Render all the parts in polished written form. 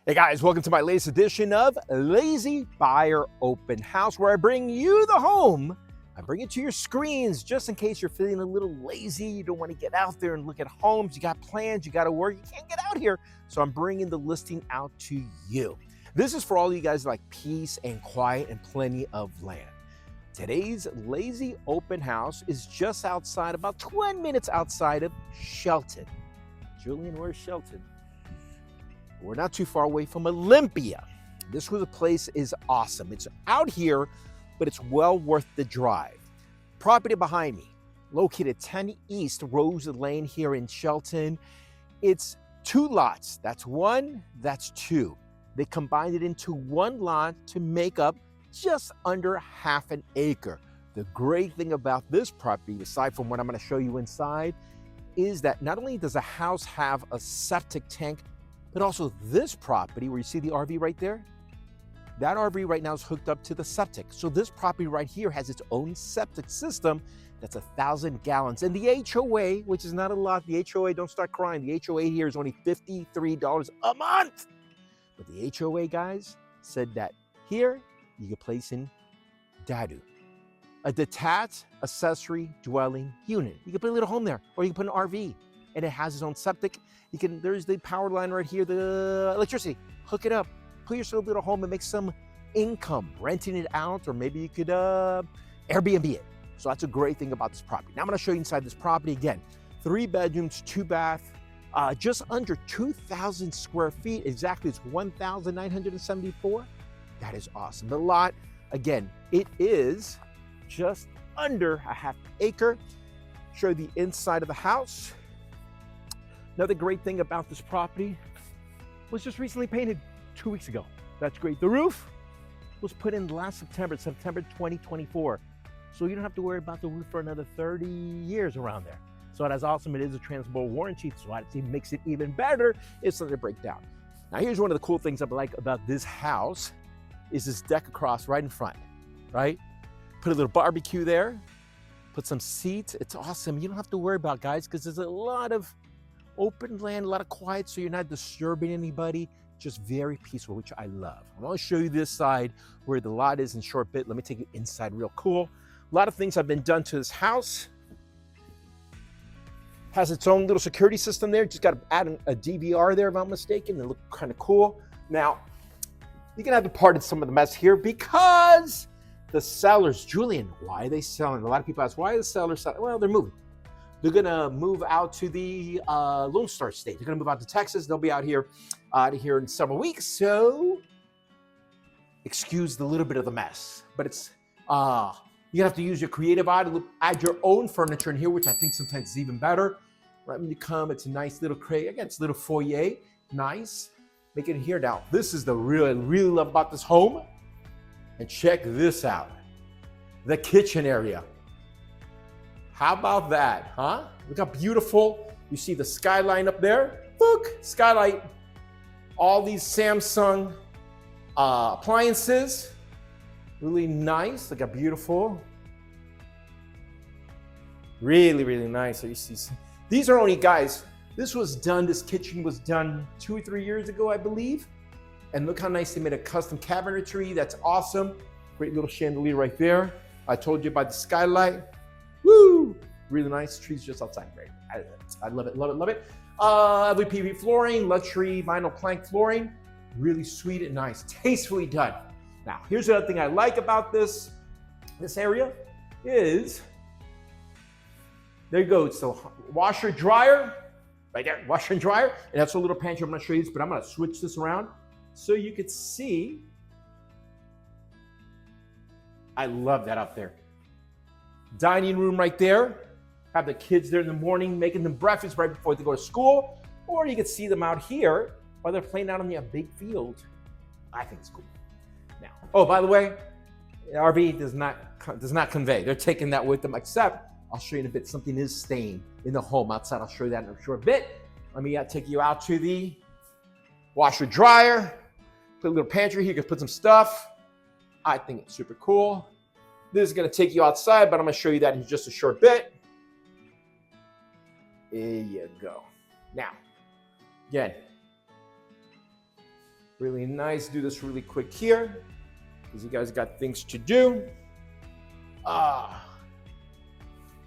Hey guys, welcome to my latest edition of Lazy Buyer Open House, where I bring you the home. I bring it to your screens just in case you're feeling a little lazy, you don't want to get out there and look at homes, you got plans, you got to work, you can't get out here. So I'm bringing the listing out to you. This is for all you guys that like peace and quiet and plenty of land. Today's Lazy Open House is just outside, about 20 minutes outside of Shelton. Julian, where's Shelton? We're not too far away from Olympia. This place is awesome. It's out here, but it's well worth the drive. Property behind me, located 10 East Rose Lane here in Shelton. It's two lots. That's one, that's two. They combined it into one lot to make up just under half an acre. The great thing about this property, aside from what I'm going to show you inside, is that not only does the house have a septic tank, but also this property where you see the RV right there, that RV right now is hooked up to the septic. So this property right here has its own septic system that's 1,000 gallons. And the HOA, which is not a lot, the HOA, don't start crying, the HOA here is only $53 a month. But the HOA guys said that here you can place in DADU, a detached accessory dwelling unit. You can put a little home there, or you can put an RV, and it has its own septic. There's the power line right here, the electricity, hook it up, put yourself a little home and make some income, renting it out, or maybe you could Airbnb it. So that's a great thing about this property. Now I'm gonna show you inside this property again. 3 bedrooms, 2 bath, just under 2,000 square feet. Exactly, it's 1,974. That is awesome. The lot, again, it is just under a half acre. Show you the inside of the house. Another great thing about this property was just recently painted 2 weeks ago. That's great. The roof was put in last September 2024. So you don't have to worry about the roof for another 30 years around there. So that's awesome. It is a transferable warranty, so it makes it even better if something breaks down. Now here's one of the cool things I like about this house is this deck across right in front, right? Put a little barbecue there, put some seats. It's awesome. You don't have to worry about, guys, because there's a lot of open land, a lot of quiet, so you're not disturbing anybody. Just very peaceful, which I love. I'm going to show you this side where the lot is in a short bit. Let me take you inside real cool. A lot of things have been done to this house. Has its own little security system there. Just got to add a DVR there if I'm not mistaken. They look kind of cool. Now, you're going to have to pardon some of the mess here because the sellers, Julian, why are they selling? A lot of people ask, why are the sellers selling? Well, they're moving. They're gonna move out to the Lone Star State. They're gonna move out to Texas. They'll be out here in several weeks. So excuse the little bit of the mess, but it's you're gonna have to use your creative eye to add your own furniture in here, which I think sometimes is even better. Right when you come, it's a nice little crate. Again, it's a little foyer, nice. Make it here now. This is the real I really love about this home. And check this out, the kitchen area. How about that, huh? Look how beautiful. You see the skyline up there? Look, skylight. All these Samsung appliances. Really nice, look how beautiful. Really, really nice. So you see, these are only, guys, this kitchen was done 2 or 3 years ago, I believe. And look how nice they made a custom cabinetry. That's awesome. Great little chandelier right there. I told you about the skylight. Woo! Really nice. Trees just outside. Great. I love it, love it, love it. LVP flooring, luxury vinyl plank flooring. Really sweet and nice. Tastefully done. Now, here's the other thing I like about this area is, there you go. It's the washer dryer. Right there, washer and dryer. And that's a little pantry. I'm going to show you this, but I'm going to switch this around so you could see. I love that up there. Dining room right there. Have the kids there in the morning making them breakfast right before they go to school. Or you can see them out here while they're playing out on the big field. I think it's cool. Now, oh, by the way, the RV does not convey. They're taking that with them, except I'll show you in a bit. Something is staying in the home outside. I'll show you that in a short bit. Let me take you out to the washer dryer. Put a little pantry here. You can put some stuff. I think it's super cool. This is going to take you outside, but I'm going to show you that in just a short bit. There you go. Now, again, Really nice. Do this really quick here because you guys got things to do.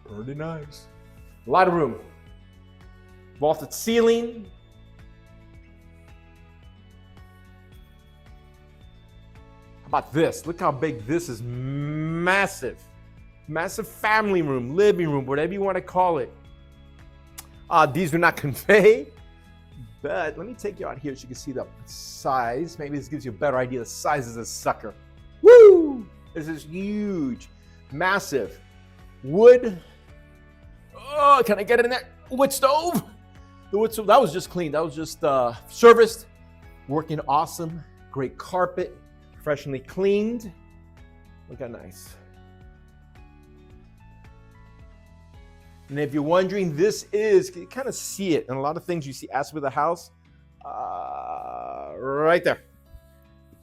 Pretty nice. A lot of room. Vaulted ceiling. How about this? Look how big this is. Massive. Massive family room, living room, whatever you want to call it. These do not convey, but let me take you out here so you can see the size. Maybe this gives you a better idea of the size of this sucker. Woo! This is huge. Massive. Wood. Oh, can I get it in there? Wood stove. The wood stove, that was just cleaned. That was just serviced. Working awesome. Great carpet. Professionally cleaned. Look how nice. And if you're wondering, this is, you kind of see it in a lot of things you see as with the house. Right there.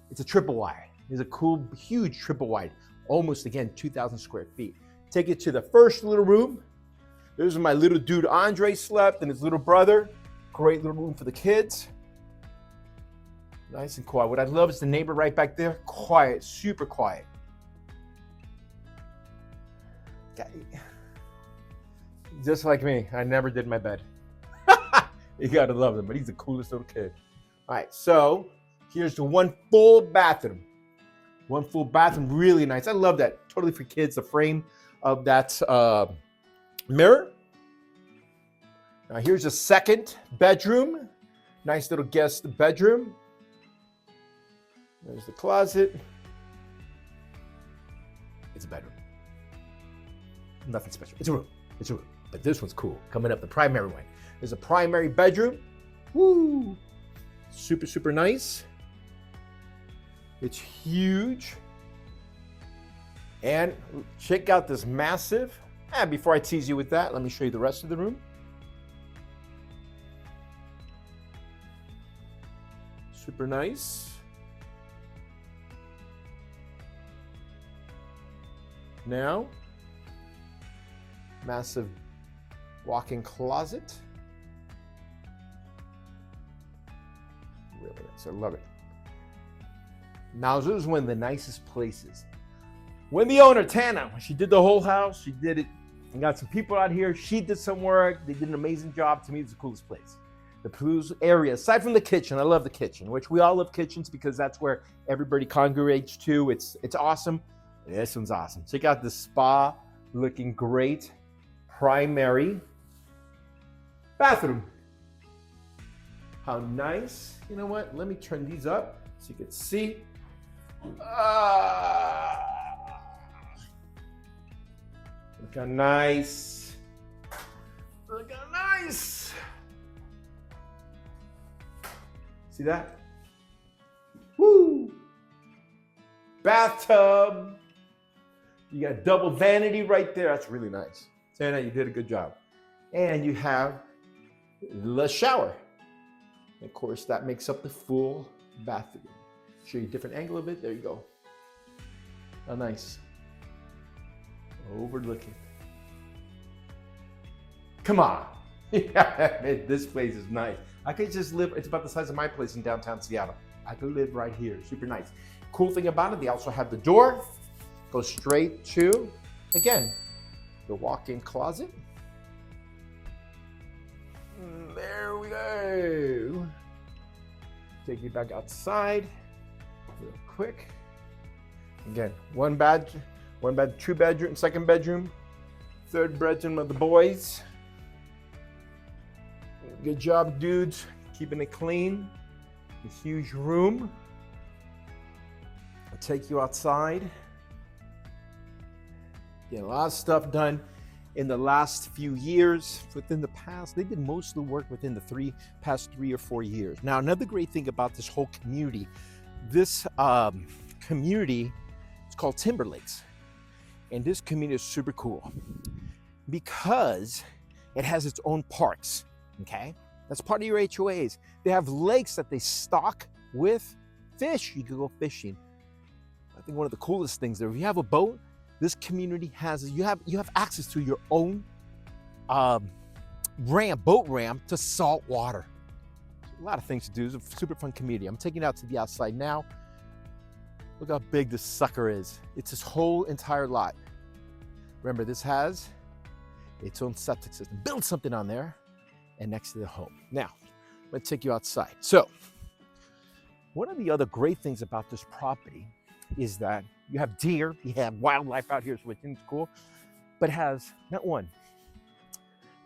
It's a triple wide. It's a cool, huge triple wide. Almost, again, 2,000 square feet. Take it to the first little room. This is my little dude Andre slept and his little brother. Great little room for the kids. Nice and quiet. What I love is the neighbor right back there. Quiet, super quiet. Just like me, I never did my bed. You gotta love him, but he's the coolest little kid. All right, so here's the one full bathroom. One full bathroom, really nice. I love that. Totally for kids, the frame of that mirror. Now here's a second bedroom. Nice little guest bedroom. There's the closet. It's a bedroom. Nothing special. It's a room. It's a room. But this one's cool. Coming up, the primary one. There's a primary bedroom. Woo! Super, super nice. It's huge. And check out this massive. Before I tease you with that, let me show you the rest of the room. Super nice. Now, massive walk-in closet. Really nice. I love it. Now, this is one of the nicest places. When the owner, Tana, when she did the whole house, she did it and got some people out here. She did some work. They did an amazing job. To me, it's the coolest place. The Palouse area, aside from the kitchen, I love the kitchen, which we all love kitchens because that's where everybody congregates to. It's awesome. This one's awesome. Check out the spa, looking great. Primary bathroom. How nice. You know what? Let me turn these up so you can see. Look how nice. Look how nice. See that? Woo! Bathtub. You got double vanity right there. That's really nice. Santa, you did a good job. And you have the shower. And of course, that makes up the full bathroom. Show you a different angle of it. There you go. How nice. Overlooking. Come on. This place is nice. I could just live, it's about the size of my place in downtown Seattle. I could live right here. Super nice. Cool thing about it, they also have the door. Goes straight to, again, the walk-in closet. There we go. Take you back outside real quick. Again, one bed, two bedroom, second bedroom, third bedroom of the boys. Good job, dudes, keeping it clean. A huge room. I'll take you outside. Get a lot of stuff done in the last few years. Within the past, they did most of the work within the past 3 or 4 years. Now, another great thing about this whole community, this community is called Timberlakes. And this community is super cool because it has its own parks, okay? That's part of your HOAs. They have lakes that they stock with fish. You can go fishing. I think one of the coolest things there, if you have a boat, this community has, you have access to your own boat ramp to salt water. So a lot of things to do. It's a super fun community. I'm taking you out to the outside now. Look how big this sucker is. It's this whole entire lot. Remember, this has its own septic system. Build something on there and next to the home. Now, I'm gonna take you outside. So, one of the other great things about this property is that you have deer, you have wildlife out here, which is cool, but it has not one,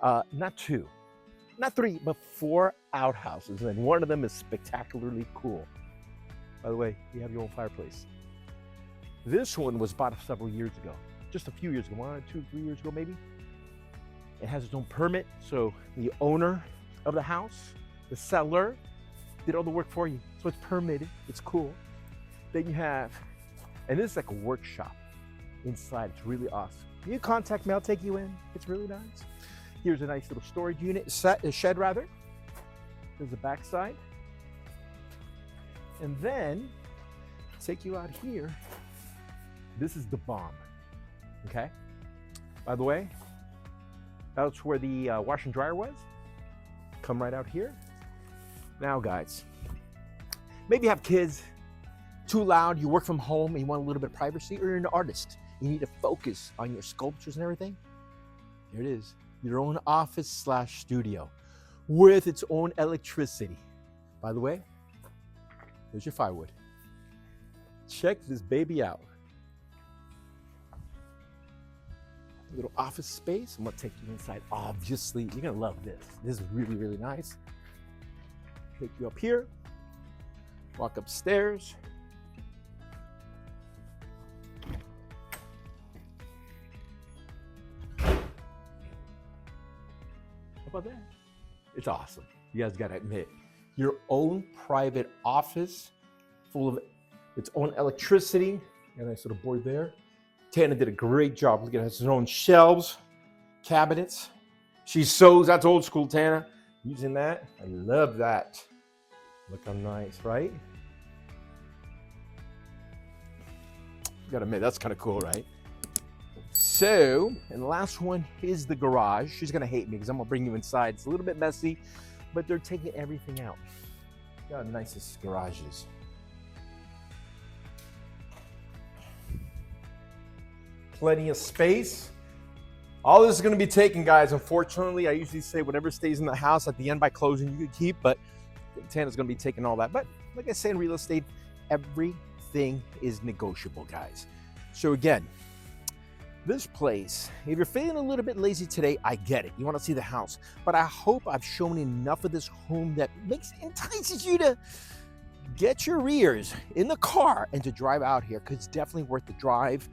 not two, not three, but 4 outhouses, and one of them is spectacularly cool. By the way, you have your own fireplace. This one was bought several years ago, just a few years ago, 1, 2, 3 years ago maybe. It has its own permit, so the owner of the house, the seller, did all the work for you. So it's permitted, it's cool. Then you have, and this is like a workshop inside. It's really awesome. You contact me, I'll take you in. It's really nice. Here's a nice little storage unit, a shed rather. There's the back side. And then, take you out here. This is the bomb, okay? By the way, that's where the washer and dryer was. Come right out here. Now guys, maybe you have kids, too loud, you work from home and you want a little bit of privacy, or you're an artist. You need to focus on your sculptures and everything. Here it is, your own office / studio with its own electricity. By the way, there's your firewood. Check this baby out. Little office space. I'm gonna take you inside. Obviously, you're gonna love this. This is really, really nice. Take you up here, walk upstairs. How about that? It's awesome. You guys gotta admit, your own private office full of its own electricity. Got a nice little board there. Tana did a great job. Look at it, has its own shelves, cabinets. She sews, that's old school, Tana. Using that, I love that. Look how nice, right? You gotta admit, that's kind of cool, right? So, and the last one is the garage. She's gonna hate me because I'm gonna bring you inside. It's a little bit messy, but they're taking everything out. Look how nice this garage is. Plenty of space. All this is gonna be taken, guys. Unfortunately, I usually say whatever stays in the house at the end by closing, you could keep, but Tana's gonna be taking all that. But like I say in real estate, everything is negotiable, guys. So again, this place, if you're feeling a little bit lazy today, I get it. You wanna see the house, but I hope I've shown enough of this home that entices you to get your rears in the car and to drive out here, because it's definitely worth the drive.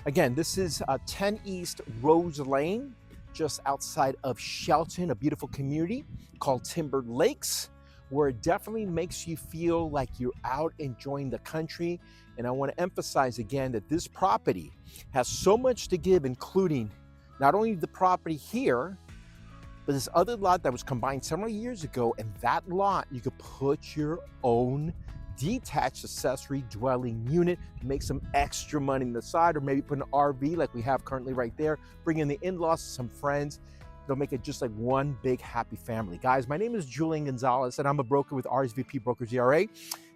Again, this is 10 East Rose Lane, just outside of Shelton, a beautiful community called Timberlakes, where it definitely makes you feel like you're out enjoying the country. And I want to emphasize again that this property has so much to give, including not only the property here, but this other lot that was combined several years ago. And that lot, you could put your own detached accessory dwelling unit, make some extra money on the side, or maybe put an RV like we have currently right there, bring in the in-laws, some friends. It'll make it just like one big happy family. Guys, my name is Julian Gonzalez, and I'm a broker with RSVP Brokers ERA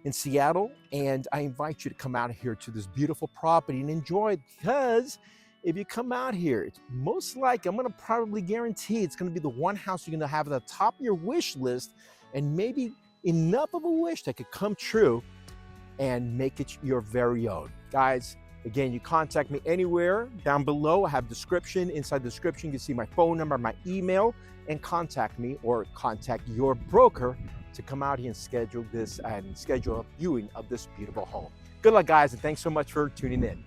in Seattle. And I invite you to come out here to this beautiful property and enjoy it, because if you come out here, it's most likely, I'm gonna probably guarantee it's gonna be the one house you're gonna have at the top of your wish list, and maybe enough of a wish that could come true and make it your very own. Guys, again, you contact me anywhere down below. I have description. Inside the description, you can see my phone number, my email, and contact me or contact your broker to come out here and schedule a viewing of this beautiful home. Good luck, guys, and thanks so much for tuning in.